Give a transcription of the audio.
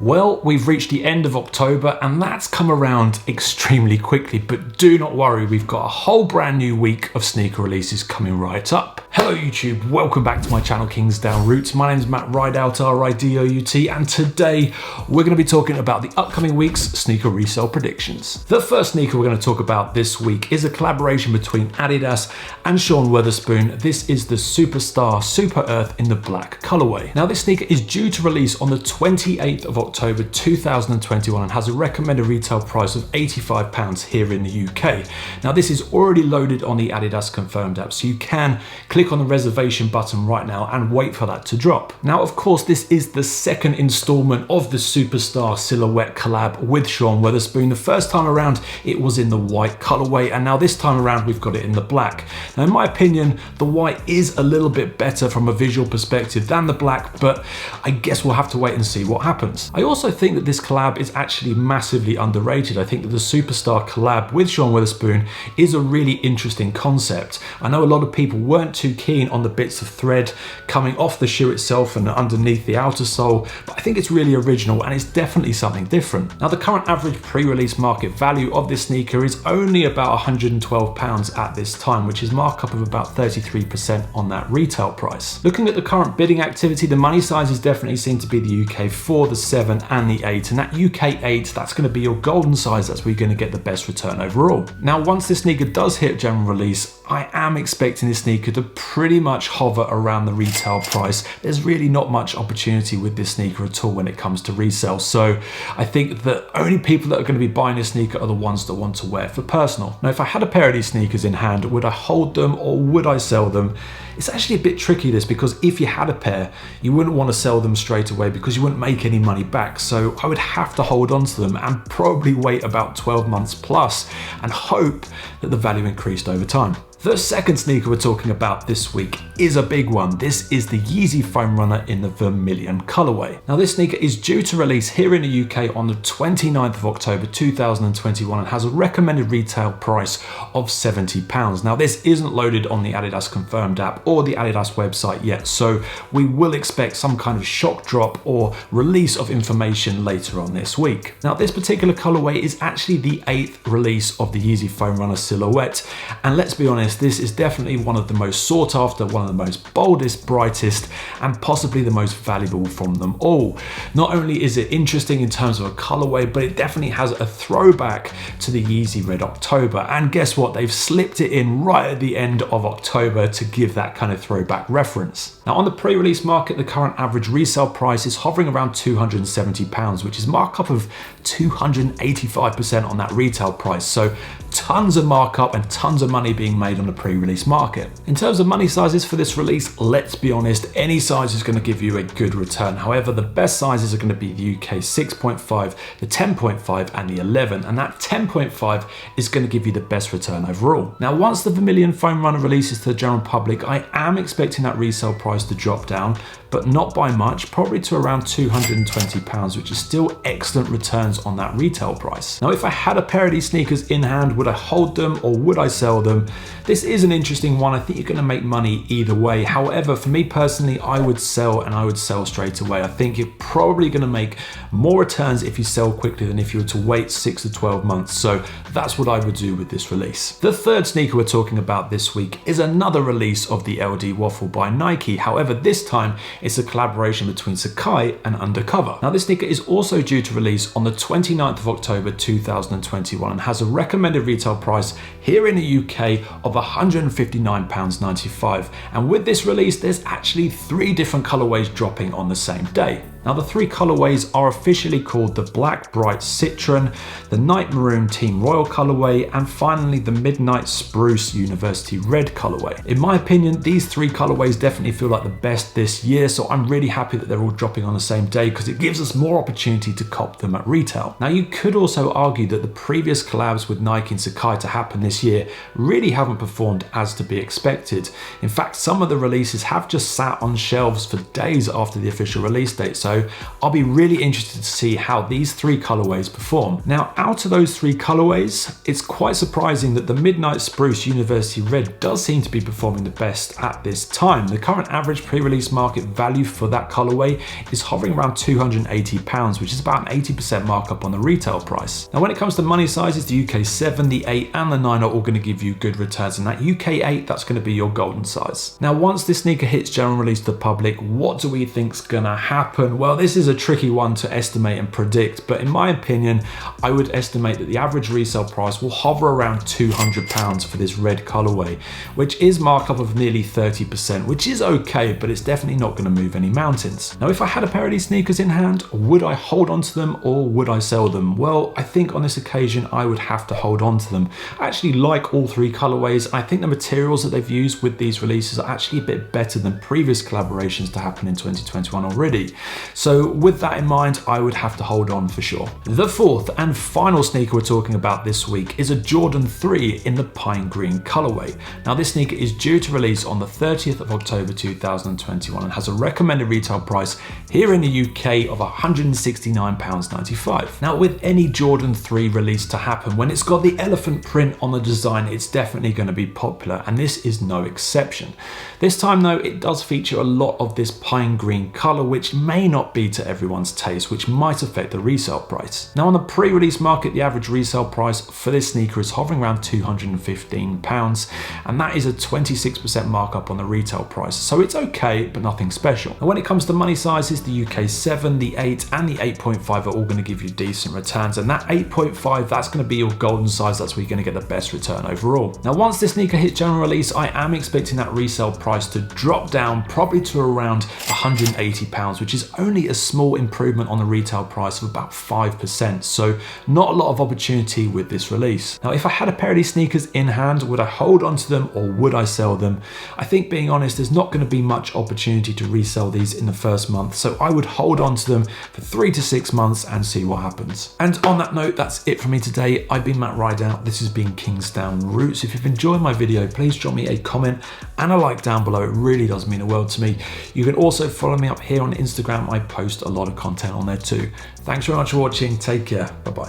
Well, we've reached the end of October and that's come around extremely quickly, but do not worry, we've got a whole brand new week of sneaker releases coming right up. Hello YouTube, welcome back to my channel Kingsdown Roots. My name is Matt Ridout, R-I-D-O-U-T, and today we're going to be talking about the upcoming week's sneaker resale predictions. The first sneaker we're going to talk about this week is a collaboration between Adidas and Sean Wotherspoon. This is the Superstar Superearth in the black colorway. Now this sneaker is due to release on the 28th of October 2021 and has a recommended retail price of £85 here in the UK. Now this is already loaded on the Adidas confirmed app, so you can click on the reservation button right now and wait for that to drop. Now of course this is the second installment of the Superstar silhouette collab with Sean Wotherspoon. The first time around it was in the white colorway, and now this time around we've got it in the black. Now in my opinion the white is a little bit better from a visual perspective than the black, but I guess we'll have to wait and see what happens. I also think that this collab is actually massively underrated. I think that the Superstar collab with Sean Wotherspoon is a really interesting concept. I know a lot of people weren't too keen on the bits of thread coming off the shoe itself and underneath the outer sole, but I think it's really original and it's definitely something different. Now the current average pre-release market value of this sneaker is only about £112 at this time, which is markup of about 33% on that retail price. Looking at the current bidding activity, the money sizes definitely seem to be the UK 4, the 7 and the 8, and that UK 8, that's going to be your golden size. That's where you're going to get the best return overall. Now once this sneaker does hit general release, I am expecting this sneaker to pretty much hover around the retail price. There's really not much opportunity with this sneaker at all when it comes to resale, so I think that only people that are going to be buying this sneaker are the ones that want to wear it for personal. Now if I had a pair of these sneakers in hand, would I hold them or would I sell them? It's actually a bit tricky this, because if you had a pair you wouldn't want to sell them straight away because you wouldn't make any money back, so I would have to hold on to them and probably wait about 12 months plus and hope that the value increased over time. The second sneaker we're talking about this week is a big one. This is the Yeezy Foam Runner in the Vermilion colorway. Now this sneaker is due to release here in the UK on the 29th of October 2021 and has a recommended retail price of £70. Now this isn't loaded on the Adidas confirmed app or the Adidas website yet, so we will expect some kind of shock drop or release of information later on this week. Now this particular colorway is actually the 8th release of the Yeezy Foam Runner silhouette, and let's be honest, this is definitely one of the most sought after, one of the most boldest, brightest, and possibly the most valuable from them all. Not only is it interesting in terms of a colorway, but it definitely has a throwback to the Yeezy Red October. And guess what? They've slipped it in right at the end of October to give that kind of throwback reference. Now on the pre-release market, the current average resale price is hovering around £270, which is markup of 285% on that retail price. So tons of markup and tons of money being made on the pre-release market. In terms of money sizes for this release, let's be honest, any size is going to give you a good return. However, the best sizes are going to be the UK 6.5, the 10.5 and the 11, and that 10.5 is going to give you the best return overall. Now once the Vermilion Foam Runner releases to the general public, I am expecting that resale price to drop down, but not by much, probably to around £220, which is still excellent returns on that retail price. Now if I had a pair of these sneakers in hand, would I hold them or would I sell them? This is an interesting one. I think you're going to make money either way. However, for me personally, I would sell, and I would sell straight away. I think you're probably going to make more returns if you sell quickly than if you were to wait 6 to 12 months. So that's what I would do with this release. The third sneaker we're talking about this week is another release of the LDWaffle by Nike. However, this time it's a collaboration between Sacai and Undercover. Now this sneaker is also due to release on the 29th of October 2021 and has a recommended retail price here in the UK of £159.95. And with this release, there's actually 3 different colorways dropping on the same day. Now the 3 colorways are officially called the Black Bright Citron, the Night Maroon Team Royal colorway, and finally the Midnight Spruce University Red colorway. In my opinion, these 3 colorways definitely feel like the best this year, so I'm really happy that they're all dropping on the same day because it gives us more opportunity to cop them at retail. Now you could also argue that the previous collabs with Nike and Sacai to happen this year really haven't performed as to be expected. In fact, some of the releases have just sat on shelves for days after the official release date, so video, I'll be really interested to see how these 3 colorways perform. Now, out of those 3 colorways, it's quite surprising that the Midnight Spruce University Red does seem to be performing the best at this time. The current average pre-release market value for that colorway is hovering around £280, which is about an 80% markup on the retail price. Now, when it comes to money sizes, the UK 7, the 8 and the 9 are all going to give you good returns, and that UK 8, that's going to be your golden size. Now, once this sneaker hits general release to the public, what do we think's going to happen? Well, this is a tricky one to estimate and predict, but in my opinion, I would estimate that the average resale price will hover around £200 for this red colorway, which is markup of nearly 30%, which is okay, but it's definitely not going to move any mountains. Now, if I had a pair of these sneakers in hand, would I hold on to them or would I sell them? Well, I think on this occasion, I would have to hold on to them. I actually like all 3 colorways. I think the materials that they've used with these releases are actually a bit better than previous collaborations to happen in 2021 already. So with that in mind, I would have to hold on for sure. The 4th and final sneaker we're talking about this week is a Jordan 3 in the pine green colorway. Now, this sneaker is due to release on the 30th of October 2021 and has a recommended retail price here in the UK of £169.95. Now, with any Jordan 3 release to happen, when it's got the elephant print on the design, it's definitely going to be popular, and this is no exception. This time though, it does feature a lot of this pine green color, which may not be to everyone's taste, which might affect the resale price. Now, on the pre-release market, the average resale price for this sneaker is hovering around £215, and that is a 26% markup on the retail price. So it's okay, but nothing special. And when it comes to money sizes, the UK 7, the 8 and the 8.5 are all going to give you decent returns, and that 8.5, that's going to be your golden size. That's where you're going to get the best return overall. Now, once this sneaker hits general release, I am expecting that resale price to drop down probably to around £180, which is only a small improvement on the retail price of about 5%. So not a lot of opportunity with this release. Now, if I had a pair of these sneakers in hand, would I hold on to them or would I sell them? I think, being honest, there's not going to be much opportunity to resell these in the first month. So I would hold on to them for 3 to 6 months and see what happens. And on that note, that's it for me today. I've been Matt Rideout. This has been Kingsdown Roots. If you've enjoyed my video, please drop me a comment and a like down below. It really does mean the world to me. You can also follow me up here on Instagram. I post a lot of content on there too. Thanks very much for watching. Take care. Bye-bye.